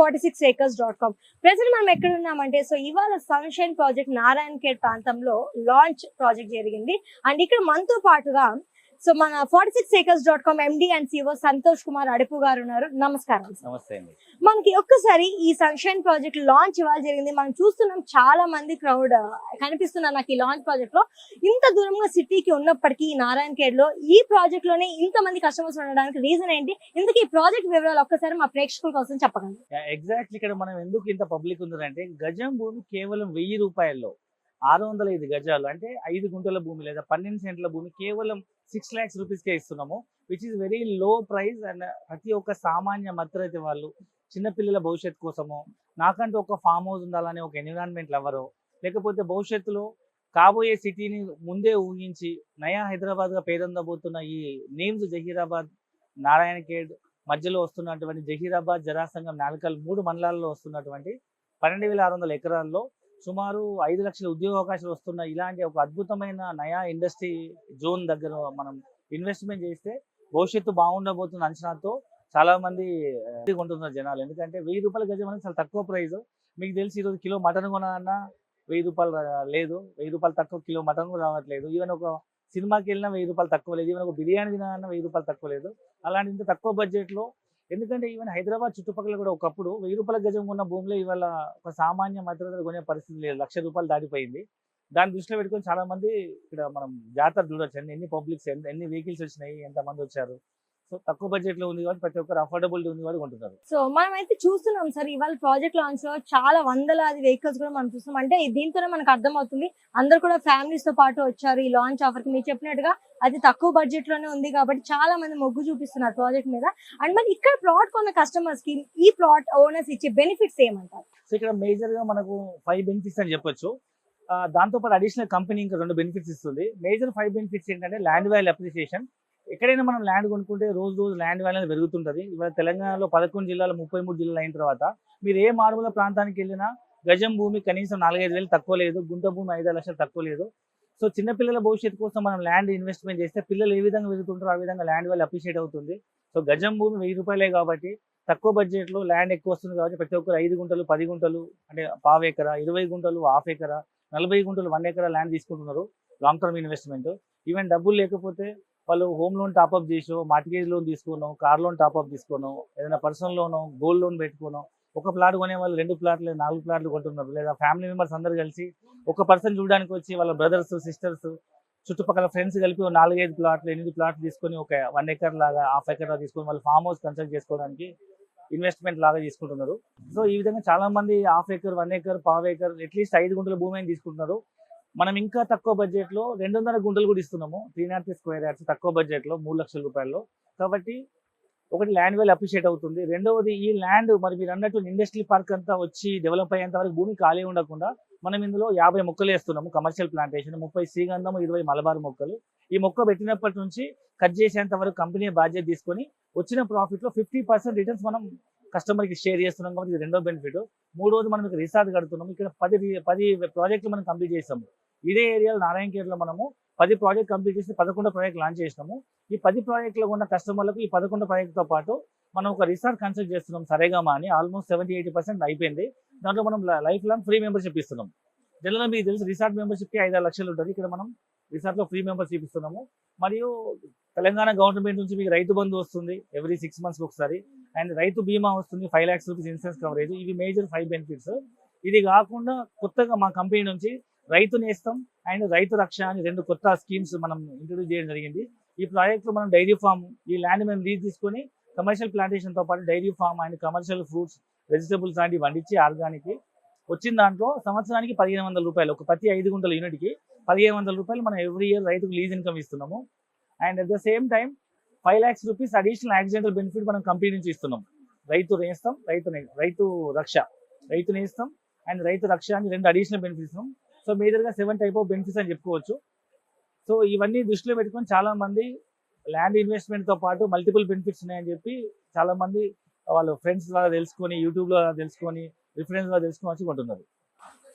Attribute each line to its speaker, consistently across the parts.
Speaker 1: 46acres.com. Present మనం ఎక్కడ ఉన్నామంటే సో ఇవాళ సన్షైన్ ప్రాజెక్ట్ నారాయణ ఖేడ్ ప్రాంతంలో లాంచ్ ప్రాజెక్ట్ జరిగింది. అండ్ ఇక్కడ మనతో పాటుగా సో మన 46acres.com MD and CEO Santosh Kumar Adupu garu ఉన్నారు. నమస్కారం.
Speaker 2: నమస్తే అండి.
Speaker 1: మనకి ఒక్కసారి ఈ సన్షైన్ ప్రాజెక్ట్ లాంచ్ ఇవాళ జరిగింది. మనం చూస్తున్నాం చాలా మంది క్రౌడ్ కనిపిస్తున్నారు నాకు ఈ లాంచ్ ప్రాజెక్ట్ లో. ఇంత దూరంగా సిటీకి ఉన్నప్పటికీ ఈ నారాయణ ఖేడ్ లో ఈ ప్రాజెక్ట్ లోనే ఇంత మంది కస్టమర్స్ ఉండడానికి రీజన్ ఏంటి? ఇందుకు ఈ ప్రాజెక్ట్ వివరాలు ఒక్కసారి మా ప్రేక్షకుల కోసం చెప్పగలరు?
Speaker 2: ఎగ్జాక్ట్లీ ఇక్కడ మనం ఎందుకు ఇంత పబ్లిక్ ఉందంటే గజం భూమి కేవలం 1000 రూపాయల్లో 605 గజాలు అంటే 5 గుంటల భూమి లేదా 12 సెంట్ల భూమి కేవలం 6 lakhs రూపీస్కే ఇస్తున్నాము, which is very low price. And ప్రతి ఒక్క సామాన్య మధ్యతరగతి వాళ్ళు చిన్నపిల్లల భవిష్యత్తు కోసము, నాకంటూ ఒక ఫామ్ హౌస్ ఉండాలనే ఒక ఎన్విరాన్మెంట్ లవరో, లేకపోతే భవిష్యత్తులో కాబోయే సిటీని ముందే ఊహించి నయా హైదరాబాద్గా పేరొందబోతున్న ఈ నేమ్స్ జహీరాబాద్, నారాయణ ఖేడ్ మధ్యలో వస్తున్నటువంటి జహీరాబాద్, జరాసంగం, నాల్కల్ 3 మండలాల్లో వస్తున్నటువంటి 12,600 ఎకరాల్లో సుమారు 5 లక్షల ఉద్యోగ అవకాశాలు వస్తున్న ఇలాంటి ఒక అద్భుతమైన నయా ఇండస్ట్రీ జోన్ దగ్గర మనం ఇన్వెస్ట్మెంట్ చేస్తే భవిష్యత్తు బాగుండబోతున్న అంచనాతో చాలా మంది కొంటున్నారు జనాలు. ఎందుకంటే 1000 రూపాయల గజం అనేది చాలా తక్కువ ప్రైస్. మీకు తెలిసి ఈరోజు కిలో మటన్ కొనాలన్నా 1000 రూపాయలు లేదు, 1000 రూపాయలు తక్కువ కిలో మటన్ కూడా రావట్లేదు. ఈవెన్ ఒక సినిమాకి వెళ్ళినా 1000 రూపాయలు తక్కువ లేదు, ఈవెన్ ఒక బిర్యానీ తినాలన్నా 1000 రూపాయలు తక్కువ లేదు. అలాంటి ఇంత తక్కువ బడ్జెట్లో, ఎందుకంటే ఈవెన్ హైదరాబాద్ చుట్టుపక్కల కూడా ఒకప్పుడు 1000 రూపాయల గజం ఉన్న భూమిలో ఇవాళ ఒక సామాన్య మధ్యతరగతి కొనే పరిస్థితి లేదు, 1,00,000 రూపాయలు దాటిపోయింది. దాన్ని దృష్టిలో పెట్టుకొని చాలా మంది ఇక్కడ మనం జాతర చూడొచ్చు, ఎన్ని పబ్లిక్స్, ఎన్ని వెహికల్స్ వచ్చినాయి, ఎంతమంది వచ్చారు. సో తక్కువ బడ్జెట్ లో ఉంది కాబట్టి ప్రతి ఒక్కరు అఫోర్డబిలిటీ ఉంది కాబట్టి కొంటున్నారు.
Speaker 1: సో మనం అయితే చూస్తున్నాం సార్ ఇవాళ ప్రాజెక్ట్ లాంచ్ లో చాలా వందలాది వెహికల్స్ కూడా మనం చూస్తున్నాం. అంటే దీంతోనే మనకు అర్థమవుతుంది అందరు కూడా ఫ్యామిలీస్ తో పాటు వచ్చారు ఈ లాంచ్ ఆఫర్ కి. మీరు చెప్పినట్టుగా అది తక్కువ బడ్జెట్ లోనే ఉంది కాబట్టి చాలా మంది మొగ్గు చూపిస్తున్నారు ప్రాజెక్ట్ మీద. అండ్ మరి ఇక్కడ ప్లాట్ కొన్న కస్టమర్స్ కి ఈ ప్లాట్ ఓనర్స్ ఇచ్చే బెనిఫిట్స్ ఏమంటారు?
Speaker 2: సో ఇక్కడ మేజర్ గా మనకు 5 బెనిఫిట్స్ అని చెప్పొచ్చు. దాంతో పాటు అడిషనల్ కంపెనీ ఇంకా 2 బెనిఫిట్స్ ఇస్తుంది. మేజర్ 5 బెనిఫిట్స్ ఏంటంటే ల్యాండ్ వాల్యూ అప్రిసియేషన్. ఎక్కడైనా మనం ల్యాండ్ కొనుక్కుంటే రోజు ల్యాండ్ వాల్యూ పెరుగుతుంటుంది. ఇవాళ తెలంగాణలో 11 జిల్లాలు 33 జిల్లాలు అయిన తర్వాత మీరు ఏ మారుమూల ప్రాంతానికి వెళ్ళినా గజం భూమి కనీసం 4-5 వేలు తక్కువ లేదు, గుంట భూమి 5 లక్షలు తక్కువ లేదు. సో చిన్నపిల్లల భవిష్యత్తు కోసం మనం ల్యాండ్ ఇన్వెస్ట్మెంట్ చేస్తే పిల్లలు ఏ విధంగా పెరుగుతుంటారో ఆ విధంగా ల్యాండ్ వాల్యూ అప్రిషియేట్ అవుతుంది. సో గజం భూమి 1000 రూపాయలే కాబట్టి తక్కువ బడ్జెట్లో ల్యాండ్ ఎక్కువ వస్తుంది కాబట్టి ప్రతి ఒక్కరు 5 గుంటలు 10 గుంటలు అంటే పావు ఎకరా, 20 గుంటలు హాఫ్ ఎకరా, 40 గుంటలు 1 ఎకరా ల్యాండ్ తీసుకుంటున్నారు లాంగ్ టర్మ్ ఇన్వెస్ట్మెంట్. ఈవెన్ డబ్బులు లేకపోతే వాళ్ళు హోమ్ లోన్ టాప్అప్ చేసో, మార్టిగేజ్ లోన్ తీసుకున్నాం, కార్ లోన్ టాప్అప్ తీసుకున్నాం, ఏదైనా పర్సనల్ లోను, గోల్డ్ లోన్ పెట్టుకున్నాం. ఒక ప్లాట్ కొనే వాళ్ళు 2 ప్లాట్లు 4 ప్లాట్లు కొంటున్నారు. లేదా ఫ్యామిలీ మెంబర్స్ అందరు కలిసి ఒక పర్సన్ చూడడానికి వచ్చి వాళ్ళ బ్రదర్స్, సిస్టర్స్, చుట్టుపక్కల ఫ్రెండ్స్ కలిపి 4-5 ప్లాట్లు 8 ప్లాట్లు తీసుకొని ఒక 1 ఎకర్ లాగా, హాఫ్ ఎకర్ తీసుకొని వాళ్ళు ఫామ్ హౌస్ కన్స్ట్రక్ట్ చేసుకోవడానికి ఇన్వెస్ట్మెంట్ లాగా తీసుకుంటున్నారు. సో ఈ విధంగా చాలా మంది హాఫ్ ఎకర్, 1 ఎకర్, పావు ఎకర్, అట్లీస్ట్ 5 గుంటల భూమి అని తీసుకుంటున్నారు. మనం ఇంకా తక్కువ బడ్జెట్లో 200 గుంటలు కూడా ఇస్తున్నాము, 390 స్క్వేర్ యార్డ్స్ తక్కువ బడ్జెట్లో 3 లక్షల రూపాయల్లో. కాబట్టి ఒకటి ల్యాండ్ వాల్యూ అప్రిషియేట్ అవుతుంది. రెండవది ఈ ల్యాండ్ మరి మీరు అన్నట్టు ఇండస్ట్రియల్ పార్క్ అంతా వచ్చి డెవలప్ అయ్యేంత వరకు భూమి ఖాళీ ఉండకుండా మనం ఇందులో 50 మొక్కలు వేస్తున్నాము, కమర్షియల్ ప్లాంటేషన్, 30 శ్రీగంధము, 20 మలబార్ మొక్కలు. ఈ మొక్క పెట్టినప్పటి నుంచి కట్ చేసేంత వరకు కంపెనీ బాధ్యత తీసుకొని వచ్చిన ప్రాఫిట్లో 50% రిటర్న్స్ మనం కస్టమర్కి షేర్ చేస్తున్నాం కాబట్టి ఇది రెండో బెనిఫిట్. మూడోది మనం ఇక్కడ రిసార్ట్ కడుతున్నాం. ఇక్కడ 10 ప్రాజెక్టులు మనం కంప్లీట్ చేస్తాము. ఇదే ఏరియాలో నారాయణ ఖేడ్లో మనము 10 ప్రాజెక్ట్ కంప్లీట్ చేసి 11 ప్రాజెక్ట్ లాంచ్ చేసినాము. ఈ 10 ప్రాజెక్టులో ఉన్న కస్టమర్లకు ఈ 11 ప్రాజెక్టుతో పాటు మనం ఒక రిసార్ట్ కన్స్ట్రక్ట్ చేస్తున్నాం, సరేగామా అని. ఆల్మోస్ట్ 70-80% అయిపోయింది. దాంట్లో మనం లైఫ్ లాంగ్ ఫ్రీ మెంబర్షిప్ ఇస్తున్నాం. జనరల్గా మీకు తెలుసు రిసార్ట్ మెంబర్షిప్కి 5-6 లక్షలు ఉంటుంది. ఇక్కడ మనం రిసార్ట్లో ఫ్రీ మెంబర్షిప్ ఇస్తున్నాము. మరియు తెలంగాణ గవర్నమెంట్ నుంచి మీకు రైతు బంధు వస్తుంది ఎవ్రీ 6 months ఒకసారి, అండ్ రైతు బీమా వస్తుంది, 5 lakhs రూపీస్ ఇన్సూరెన్స్ కవరేజ్. ఇవి మేజర్ 5 బెనిఫిట్స్. ఇది కాకుండా కొత్తగా మా కంపెనీ నుంచి రైతు నేస్తం అండ్ రైతు రక్ష అని 2 కొత్త స్కీమ్స్ మనం ఇంట్రొడ్యూస్ చేయడం జరిగింది. ఈ ప్రాజెక్ట్లో మనం డైరీ ఫామ్, ఈ ల్యాండ్ మేము లీజ్ తీసుకొని కమర్షియల్ ప్లాంటేషన్తో పాటు dairy farm and commercial fruits, vegetables లాంటివి వండించి ఆర్గానిక్ వచ్చిన దాంట్లో సంవత్సరానికి 1,500 రూపాయలు, ఒక ప్రతి 5 గుంటల యూనిట్కి 1,500 రూపాయలు మనం ఎవ్రీ ఇయర్ రైతుకు లీజ్ ఇన్కమ్ ఇస్తున్నాము. And at the same time 5 lakhs rupees additional accidental benefit మనం కంపెనీ నుంచి ఇస్తున్నాం. రైతు నేస్తం, రైతు రక్ష, రైతు నేస్తం అండ్ రైతు రక్ష అని 2 అడిషనల్ బెనిఫిట్స్ ఇస్తున్నాం. సో మేజర్గా 7 type ఆఫ్ బెనిఫిట్స్ అని చెప్పుకోవచ్చు. సో ఇవన్నీ దృష్టిలో పెట్టుకొని చాలా మంది ల్యాండ్ ఇన్వెస్ట్మెంట్తో పాటు మల్టిపుల్ బెనిఫిట్స్ ఉన్నాయని చెప్పి చాలా మంది వాళ్ళ ఫ్రెండ్స్ ద్వారా తెలుసుకొని, యూట్యూబ్లో తెలుసుకొని, రిఫరెన్స్ ద్వారా తెలుసుకొని వచ్చి కొంటున్నారు.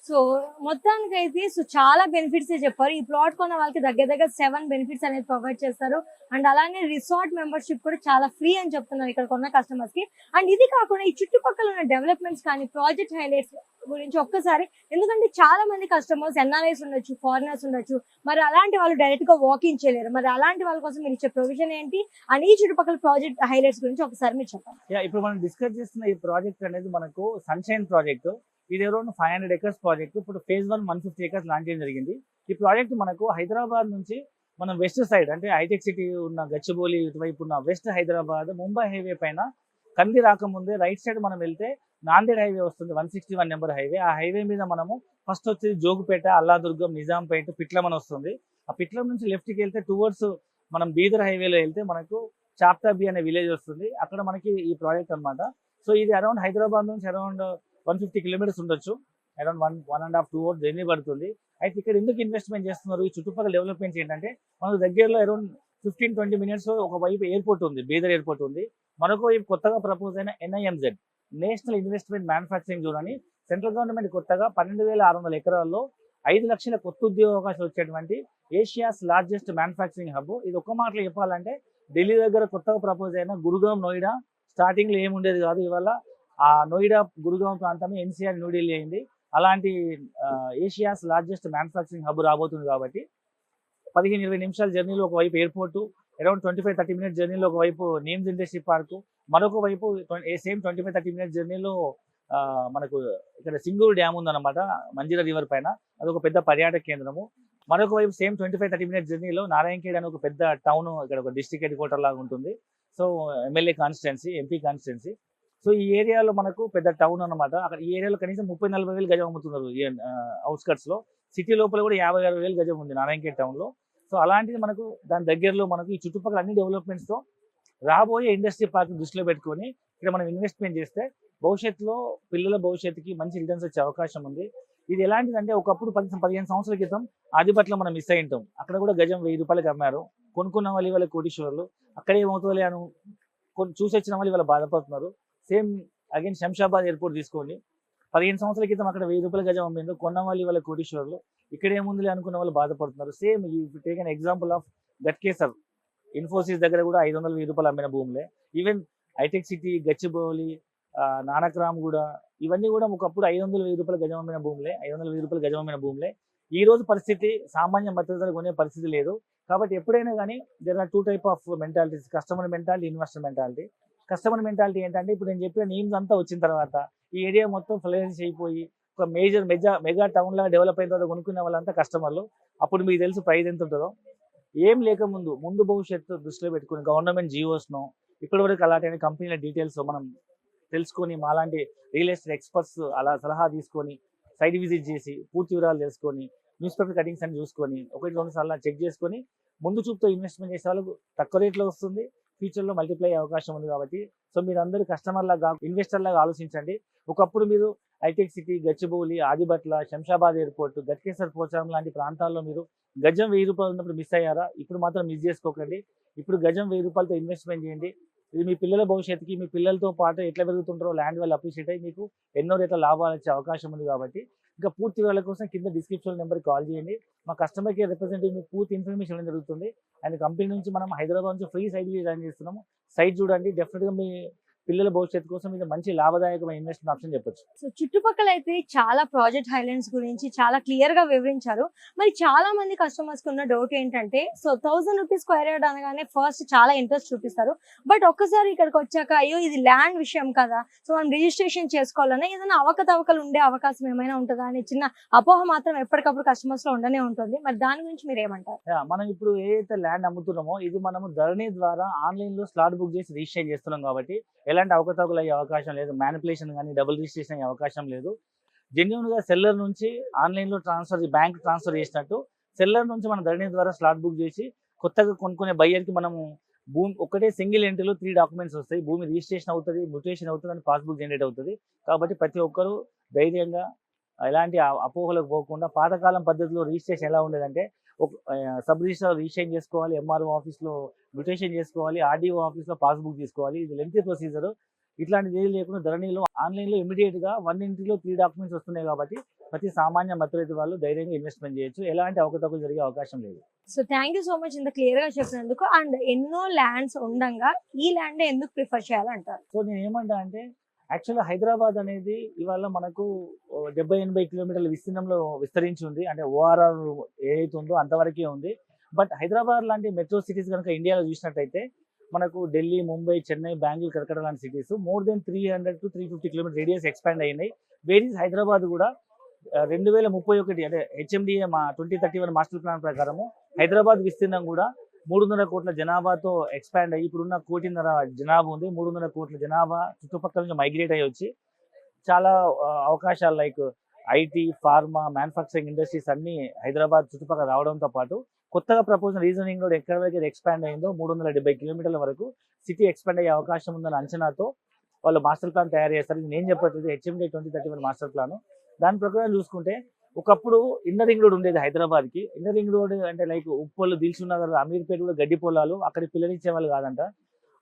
Speaker 1: సో మొత్తానికైతే చాలా బెనిఫిట్స్ చెప్పారు. ఈ ప్లాట్ కొన్న వాళ్ళకి దగ్గర 7 బెనిఫిట్స్ అనేది ప్రొవైడ్ చేస్తారు. అండ్ అలానే రిసార్ట్ మెంబర్షిప్ కూడా చాలా ఫ్రీ అని చెప్తున్నారు ఇక్కడ కొన్న కస్టమర్స్ కి. అండ్ ఇది కాకుండా ఈ చుట్టుపక్కల ఉన్న డెవలప్మెంట్స్ కానీ ప్రాజెక్ట్ హైలైట్స్ గురించి ఒక్కసారి, ఎందుకంటే చాలా మంది కస్టమర్స్ ఎన్ఆర్ఐస్ ఉండొచ్చు, ఫారినర్స్ ఉండొచ్చు, మరి అలాంటి వాళ్ళు డైరెక్ట్ గా వాకింగ్ చేయలేరు. మరి అలాంటి వాళ్ళ కోసం మీరు ఇచ్చే ప్రొవిజన్ ఏంటి, అండ్ ఈ చుట్టుపక్కల ప్రాజెక్ట్ హైలైట్స్ గురించి ఒకసారి మీరు చెప్పండి.
Speaker 2: ఇప్పుడు మనం డిస్కస్ చేస్తున్న ఈ ప్రాజెక్ట్ అనేది మనకు సన్షైన్ ప్రాజెక్ట్. ఇది అరౌండ్ 500 acres ప్రాజెక్ట్. ఇప్పుడు ఫేజ్ 1 150 acres లాంచ్ చేయడం జరిగింది. ఈ ప్రాజెక్ట్ మనకు హైదరాబాద్ నుంచి మనం వెస్ట్ సైడ్ అంటే హైటెక్ సిటీ ఉన్న గచ్చిబౌలి ఇటువైపు ఉన్న వెస్ట్ హైదరాబాద్ ముంబై హైవే పైన కంది రాకముందే రైట్ సైడ్ మనం వెళ్తే నాందేడ్ హైవే వస్తుంది, 161 నెంబర్ హైవే. ఆ హైవే మీద మనము ఫస్ట్ వచ్చేది జోగుపేట, అల్లాదుర్గం, నిజాంపేట, పిట్లం అని వస్తుంది. ఆ పిట్లం నుంచి లెఫ్ట్కి వెళ్తే టువర్డ్స్ మనం బీదర్ హైవేలో వెళ్తే మనకు చాప్తాబి అనే విలేజ్ వస్తుంది. అక్కడ మనకి ఈ ప్రాజెక్ట్ అన్నమాట. సో ఇది అరౌండ్ హైదరాబాద్ నుంచి అరౌండ్ 150 kilometers ఉండొచ్చు. అరౌండ్ 1.5-2 hours జర్నీ పడుతుంది. అయితే ఇక్కడ ఎందుకు ఇన్వెస్ట్మెంట్ చేస్తున్నారు, ఈ చుట్టుపక్కల డెవలప్మెంట్స్ ఏంటంటే మనకు దగ్గరలో అరౌండ్ 15-20 minutes ఒకవైపు ఎయిర్పోర్ట్ ఉంది, బీదర్ ఎయిర్పోర్ట్ ఉంది. మరొక వైపు కొత్తగా ప్రపోజ్ అయిన NIMZ national investment manufacturing zone అని సెంట్రల్ గవర్నమెంట్ కొత్తగా 12,600 ఎకరాల్లో 5 లక్షల కొత్త ఉద్యోగ అవకాశాలు వచ్చేటువంటి ఏషియాస్ లార్జెస్ట్ మ్యానుఫ్యాక్చరింగ్ హబ్. ఇది ఒక్క మాటలో చెప్పాలంటే ఢిల్లీ దగ్గర కొత్తగా ప్రపోజ్ అయిన గురుగాం, నోయిడా స్టార్టింగ్ లో ఏముండేది కాదు. ఇవాళ ఆ నోయిడా, గురుగాం ప్రాంతమే NCR న్యూఢిల్లీ అయింది. అలాంటి ఏషియాస్ లార్జెస్ట్ మ్యానుఫ్యాక్చరింగ్ హబ్ రాబోతుంది. కాబట్టి 15-20 నిమిషాల జర్నీలో ఒకవైపు ఎయిర్పోర్టు, అరౌండ్ 25-30 minutes జర్నీలో ఒకవైపు నేమ్స్ ఇండస్ట్రీ పార్క్, మరొక వైపు సేమ్ 25-30 minutes జర్నీలో మనకు ఇక్కడ సింగూరు డ్యామ్ ఉందన్నమాట మంజీరా రివర్ పైన. అదొక పెద్ద పర్యాటక కేంద్రము. మరొక వైపు సేమ్ 25-30 minutes జర్నీలో నారాయణఖేడ్ అనే ఒక పెద్ద టౌన్, ఇక్కడ ఒక డిస్ట్రిక్ట్ హెడ్ క్వార్టర్ లాగా ఉంటుంది. So MLA constituency, MP constituency. So ఈ ఏరియాలో మనకు పెద్ద టౌన్ అనమాట. అక్కడ ఈ ఏరియాలో కనీసం 30-40 వేలు గజం అమ్ముతున్నారు. అవుట్స్కట్స్ లో, సిటీ లోపల కూడా 50-60 వేలు గజం ఉంది నారాయణఖేడ్ టౌన్ లో. సో అలాంటిది మనకు దాని దగ్గరలో మనకు ఈ చుట్టుపక్కల అన్ని డెవలప్మెంట్స్ తో రాబోయే ఇండస్ట్రీ పార్క్ దృష్టిలో పెట్టుకొని ఇక్కడ మనం ఇన్వెస్ట్మెంట్ చేస్తే భవిష్యత్తులో పిల్లల భవిష్యత్తుకి మంచి రిటర్న్స్ వచ్చే అవకాశం ఉంది. ఇది ఎలాంటిదంటే ఒకప్పుడు 15 సంవత్సరాల క్రితం ఆదిపట్ల మనం మిస్ అయి ఉంటాం. అక్కడ కూడా గజం 1000 రూపాయలకి అమ్మారు. కొనుక్కున్న వాళ్ళు ఇవాళ కోటీశ్వర్లు. అక్కడే ఏమవుతుందో అని చూసి వచ్చిన వాళ్ళు ఇవాళ బాధపడుతున్నారు. సేమ్ అగైన్ శంషాబాద్ ఎయిర్పోర్ట్ తీసుకోండి, 15 సంవత్సరాల క్రితం అక్కడ 1000 రూపాయల గజం అమ్మిందో, కొన్న వాళ్ళు ఇవాళ కోటీశ్వర్లు. ఇక్కడ ఏముంది అనుకున్న వాళ్ళు బాధపడుతున్నారు. Same take an example of Ghatkesar, Infosys దగ్గర కూడా 500-1000 రూపాయలు అమ్మిన భూములే. ఈవెన్ హైటెక్ సిటీ, గచ్చిబౌలి, నానక్రామ్ కూడా, ఇవన్నీ కూడా ఒకప్పుడు 500-1000 రూపాయల గజం అమ్మిన భూములే, 500-1000 రూపాయల గజం అమ్మిన భూములే. ఈ రోజు పరిస్థితి సామాన్య మధ్యతరగతి కొనే పరిస్థితి లేదు. కాబట్టి ఎప్పుడైనా కానీ there are 2 types of mentalities, customer mentality, investor mentality. Customer mentality ఏంటంటే ఇప్పుడు నేను చెప్పిన నేమ్స్ అంతా వచ్చిన తర్వాత ఈ ఏరియా మొత్తం ఫ్లరెన్స్ అయిపోయి ఒక మెగా టౌన్ లాగా డెవలప్ అయిన తర్వాత కొనుక్కునే వాళ్ళంతా కస్టమర్లు. అప్పుడు మీకు తెలుసు ప్రైస్ ఎంత ఉంటుందో. ఏం ముందు భవిష్యత్తు దృష్టిలో పెట్టుకుని గవర్నమెంట్ జియోస్ను ఇప్పటివరకు అలాంటి కంపెనీల డీటెయిల్స్ మనం తెలుసుకొని, మాలాంటి రియల్ ఎస్టేట్ ఎక్స్పర్ట్స్ అలా సలహా తీసుకొని సైట్ విజిట్ చేసి పూర్తి వివరాలు తెలుసుకొని న్యూస్ పేపర్ కటింగ్స్ అని చూసుకొని 1-2 సార్లు చెక్ చేసుకొని ముందు చూపుతో ఇన్వెస్ట్మెంట్ చేసే వాళ్ళకు తక్కువ రేట్లో వస్తుంది, ఫ్యూచర్లో మల్టిప్లై అయ్యే అవకాశం ఉంది. కాబట్టి సో మీరు అందరూ కస్టమర్ లాగా, ఇన్వెస్టర్ లాగా ఆలోచించండి. ఒకప్పుడు మీరు హైటెక్ సిటీ, గచ్చిబౌలి, ఆదిబట్ల, శంషాబాద్ ఎయిర్పోర్ట్, గట్కేసర్, పోచారం లాంటి ప్రాంతాల్లో మీరు గజం 1000 రూపాయలు ఉన్నప్పుడు మిస్ అయ్యారా? ఇప్పుడు మాత్రం మిస్ చేసుకోకండి. ఇప్పుడు గజం 1000 రూపాయలతో ఇన్వెస్ట్మెంట్ చేయండి. ఇది మీ పిల్లల భవిష్యత్తుకి, మీ పిల్లలతో పాటు ఎట్లా పెరుగుతుంటారో ల్యాండ్ వాల్యూ అప్రిషియేట్ అయ్యి మీకు ఎన్నో రేట్ల లాభాలు వచ్చే అవకాశం ఉంది. కాబట్టి ఇంకా పూర్తి వివరాల కోసం కింద డిస్క్రిప్షన్ నెంబర్కి కాల్ చేయండి. మా కస్టమర్ కేర్ రిప్రజెంటేటివ్ మీకు పూర్తి ఇన్ఫర్మేషన్ ఇవ్వడం జరుగుతుంది. అండ్ కంపెనీ నుంచి మనం హైదరాబాద్ నుంచి ఫ్రీ సైట్ డిజైన్ చేస్తున్నాము. సైట్ చూడండి, డెఫినెట్గా మీ పిల్లల భవిష్యత్తు కోసం ఇది మంచి లాభదాయకమైన ఇన్వెస్ట్మెంట్ ఆప్షన్ చెప్పొచ్చు.
Speaker 1: సో చుట్టుపక్కల అయితే చాలా ప్రాజెక్ట్ హైలైట్స్ గురించి చాలా క్లియర్ గా వివరించారు. మరి చాలా మంది కస్టమర్స్ కి ఉన్న డౌట్ ఏంటంటే, సో 1000 రూపీస్ స్క్వేర్ యార్డ్ అనగానే ఫస్ట్ చాలా ఇంట్రెస్ట్ చూపిస్తారు. బట్ ఒక్కసారి ఇక్కడికి వచ్చాక అయ్యో ఇది ల్యాండ్ విషయం కదా, సో మనం రిజిస్ట్రేషన్ చేసుకోవాలన్నా ఏదైనా అవకతవకలు ఉండే అవకాశం ఏమైనా ఉంటుందా అనే చిన్న అపోహ మాత్రం ఎప్పటికప్పుడు కస్టమర్స్ లో ఉండనే ఉంటుంది. మరి దాని గురించి మీరు ఏమంటారు?
Speaker 2: మనం ఇప్పుడు ఏదైతే ల్యాండ్ అమ్ముతున్నామో ఇది మనము ధరణి ద్వారా ఆన్లైన్ లో స్లాట్ బుక్ చేసి రిజిస్టర్ చేస్తున్నాం. కాబట్టి ఎలాంటి అవకతవకలు అయ్యే అవకాశం లేదు, మ్యానిపులేషన్ కానీ డబుల్ రిజిస్ట్రేషన్ అయ్యే అవకాశం లేదు. జెన్యున్ గా సెల్లర్ నుంచి ఆన్లైన్ లో బ్యాంక్ ట్రాన్స్ఫర్ చేసినట్టు సెల్లర్ నుంచి మన ధరణి ద్వారా స్లాట్ బుక్ చేసి కొత్తగా కొనుక్కునే బయ్యర్ కి మనము భూమి ఒకటే సింగిల్ ఎంట్రీలో 3 డాక్యుమెంట్స్ వస్తాయి. భూమి రిజిస్ట్రేషన్ అవుతుంది, మ్యూటేషన్ అవుతుంది, అని పాస్బుక్ జనరేట్ అవుతుంది. కాబట్టి ప్రతి ఒక్కరు ధైర్యంగా ఎలాంటి అపోహలకు పోకుండా పాతకాలం పద్ధతిలో రిజిస్ట్రేషన్ ఎలా ఉండేదంటే సబ్ రిజిస్టర్ రిజిస్ట్రేషన్ చేసుకోవాలి, ఎంఆర్ఓ ఆఫీస్లో మ్యూటేషన్ చేసుకోవాలి, ఆర్డీఓ ఆఫీస్లో పాస్బుక్ తీసుకోవాలి. ఇది లెంతీ ప్రొసీజర్. ఇట్లాంటిది ఏది లేకుండా ధరణిలో ఆన్లైన్లో ఇమీడియట్గా 1 ఎంట్రీలో 3 డాక్యుమెంట్స్ వస్తున్నాయి. కాబట్టి ప్రతి సామాన్య మధ్యతరగతి వాళ్ళు ధైర్యంగా ఇన్వెస్ట్మెంట్ చేయొచ్చు. ఎలాంటి అవకతవకలు జరిగే అవకాశం లేదు.
Speaker 1: So thank you so much ఇంత క్లియర్ గా చెప్పినందుకు. అండ్ ఎన్నో ల్యాండ్స్ ఉండంగా ఈ ల్యాండ్ ఎందుకు ప్రిఫర్ చేయాలంటారు?
Speaker 2: సో నేను ఏమంటా అంటే యాక్చువల్గా హైదరాబాద్ అనేది ఇవాళ మనకు 70-80 కిలోమీటర్ల విస్తీర్ణంలో విస్తరించి ఉంది. అంటే ఓఆర్ఆర్ ఏదైతే ఉందో అంతవరకే ఉంది. బట్ హైదరాబాద్ లాంటి మెట్రో సిటీస్ కనుక ఇండియాలో చూసినట్టయితే మనకు ఢిల్లీ, ముంబై, చెన్నై, బెంగళూరు, కలకత్తా లాంటి cities more than 300 to 350 kilometer radius expand అయినాయి. వేరీస్ హైదరాబాద్ కూడా 2031 అంటే హెచ్ఎండిఏ మా 2031 మాస్టర్ ప్లాన్ ప్రకారము హైదరాబాద్ విస్తీర్ణం కూడా 300 కోట్ల జనాభాతో ఎక్స్పాండ్ అయ్యి ఇప్పుడున్న 1.5 కోటి జనాభా ఉంది. 300 కోట్ల జనాభా చుట్టుపక్కల నుంచి మైగ్రేట్ అయ్యి వచ్చి చాలా అవకాశాలు like IT, pharma, manufacturing industries అన్ని హైదరాబాద్ చుట్టుపక్కల రావడంతో పాటు కొత్తగా ప్రపోజల్ రీజనింగ్ రోడ్ ఎక్కడ వరకు ఎక్స్పాండ్ అయిందో 370 కిలోమీటర్ల వరకు సిటీ ఎక్స్పాండ్ అయ్యే అవకాశం ఉందన్న అంచనాతో వాళ్ళు మాస్టర్ ప్లాన్ తయారు చేస్తారు. ఇది నేను చెప్పట్లేదు, హెచ్ఎండి 2031 మాస్టర్ ప్లాన్. దాని ప్రకారం చూసుకుంటే ఒకప్పుడు ఇన్నర్ రింగ్ రోడ్ ఉండేది హైదరాబాద్కి. ఇన్నర్ రింగ్ రోడ్ అంటే లైక్ ఉప్పల్, దిల్సుఖ్ నగర్, అమీర్పేట కూడా గడ్డి పొలాలు, అక్కడ పిల్లనిచ్చే వాళ్ళు కాదంట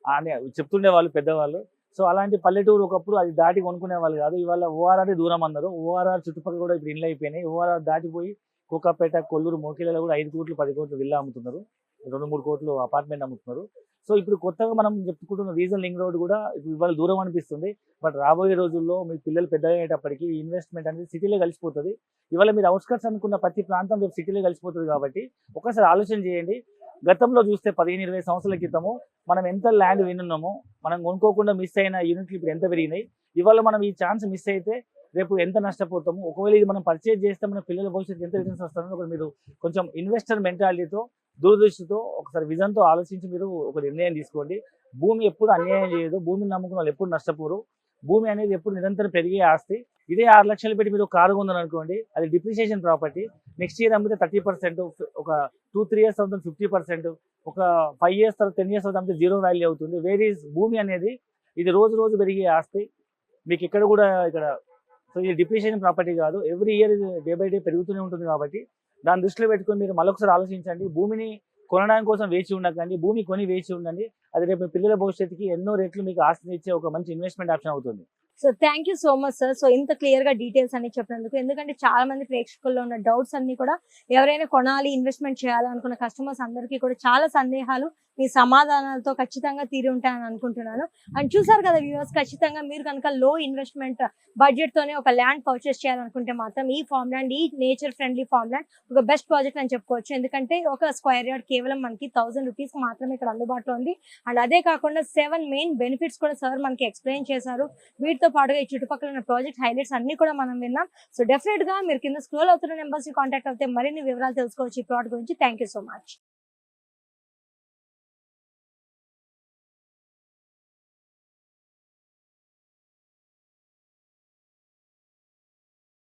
Speaker 2: అని చెప్తుండే వాళ్ళు పెద్దవాళ్ళు. సో అలాంటి పల్లెటూరు ఒకప్పుడు అది దాటి కొనుక్కునే వాళ్ళు కాదు. ఇవాళ ఓఆర్ఆర్ దూరం అన్నారు. ఓఆర్ఆర్ చుట్టుపక్కల కూడా ఇప్పుడు ఇండ్లు అయిపోయినాయి. ఓఆర్ఆర్ దాటిపోయి కోకాపేట, కొల్లూరు, మోకిలలో కూడా 5 కోట్లు 10 కోట్లు విల్లా అమ్ముతున్నారు, 2-3 కోట్లు అపార్ట్మెంట్ అమ్ముతున్నారు. సో ఇప్పుడు కొత్తగా మనం చెప్పుకుంటున్న రీజన్ లింక్ రోడ్ కూడా ఇప్పుడు ఇవాళ దూరం అనిపిస్తుంది. బట్ రాబోయే రోజుల్లో మీ పిల్లలు పెద్ద అయ్యేటప్పటికి ఈ ఇన్వెస్ట్మెంట్ అనేది సిటీలో కలిసిపోతుంది. ఇవాళ మీరు అవుట్స్కట్స్ అనుకున్న ప్రతి ప్రాంతం రేపు సిటీలో కలిసిపోతుంది. కాబట్టి ఒకసారి ఆలోచన చేయండి. గతంలో చూస్తే 15-20 సంవత్సరాల క్రితము మనం ఎంత ల్యాండ్ వినున్నామో, మనం కొనుక్కోకుండా మిస్ అయిన యూనిట్లు ఇప్పుడు ఎంత పెరిగినాయి. ఇవాళ మనం ఈ ఛాన్స్ మిస్ అయితే రేపు ఎంత నష్టపోతాము. ఒకవేళ ఇది మనం పర్చేజ్ చేస్తే మన పిల్లల భవిష్యత్తు ఎంత రిటర్న్స్ వస్తుందో ఒకటి మీరు కొంచెం ఇన్వెస్టర్ మెంటాలిటీతో, దూరదృష్టితో, ఒకసారి విజన్తో ఆలోచించి మీరు ఒక నిర్ణయం తీసుకోండి. భూమి ఎప్పుడు అన్యాయం చేయదు. భూమిని నమ్ముకున్న వాళ్ళు ఎప్పుడు నష్టపోరు. భూమి అనేది ఎప్పుడు నిరంతరం పెరిగే ఆస్తి. ఇదే 6 లక్షలు పెట్టి మీరు కారు కొందరనుకోండి, అది డిప్రిషియేషన్ ప్రాపర్టీ. నెక్స్ట్ ఇయర్ అమ్మితే 30%, ఒక 2-3 years అవుతుంది 50%, ఒక 5 years తర్వాత 10 years అవుతుంది అమ్మితే 0 వాల్యూ అవుతుంది. వేరీస్ భూమి అనేది ఇది రోజు రోజు పెరిగే ఆస్తి. మీకు ఇక్కడ కూడా ఇక్కడ సో ఇది డిప్రిషియేషన్ ప్రాపర్టీ కాదు. ఎవ్రీ ఇయర్ ఇది డే బై డే పెరుగుతూనే ఉంటుంది. కాబట్టి దాన్ని దృష్టిలో పెట్టుకొని మీరు మళ్ళొకసారి ఆలోచించండి. భూమిని కొనడానికి కోసం వేచి ఉండకండి, భూమి కొని వేచి ఉండండి. అది రేపు పిల్లల భవిష్యత్తుకి ఎన్నో రెట్లు మీకు ఆస్తిని ఇచ్చే ఒక మంచి ఇన్వెస్ట్మెంట్ ఆప్షన్ అవుతుంది.
Speaker 1: So thank you so much sir. So ఇంత క్లియర్ గా డీటెయిల్స్ అన్ని చెప్పినందుకు. ఎందుకంటే చాలా మంది ప్రేక్షకుల్లో ఉన్న డౌట్స్ అన్ని కూడా ఎవరైనా కొనాలి, ఇన్వెస్ట్మెంట్ చేయాలి అనుకున్న కస్టమర్స్ అందరికీ కూడా చాలా సందేహాలు మీ సమాధానాలతో ఖచ్చితంగా తీరి ఉంటాయని అనుకుంటున్నాను. అండ్ చూసారు కదా వ్యూవర్స్, ఖచ్చితంగా మీరు కనుక లో ఇన్వెస్ట్మెంట్ బడ్జెట్ తోనే ఒక ల్యాండ్ పర్చేస్ చేయాలనుకుంటే మాత్రం ఈ ఫార్మ్ ల్యాండ్, ఈ నేచర్ ఫ్రెండ్లీ ఫార్మ్ ల్యాండ్ ఒక బెస్ట్ ప్రాజెక్ట్ అని చెప్పుకోవచ్చు. ఎందుకంటే ఒక స్క్వేర్ యార్డ్ కేవలం మనకి 1000 రూపీస్ మాత్రమే ఇక్కడ అందుబాటులో ఉంది. అండ్ అదే కాకుండా 7 మెయిన్ బెనిఫిట్స్ కూడా సార్ మనకి ఎక్స్ప్లెయిన్ చేశారు. వీటితో పాటుగా ఈ చుట్టుపక్కల ఉన్న ప్రాజెక్ట్ హైలైట్స్ అన్ని కూడా మనం విన్నాం. సో డెఫినెట్ గా మీరు కింద స్క్రోల్ అవుతున్న నెంబర్స్ ని కాంటాక్ట్ అవుతే మరిన్ని వివరాలు తెలుసుకోవచ్చు ఈ ప్లాట్ గురించి. Thank you so much.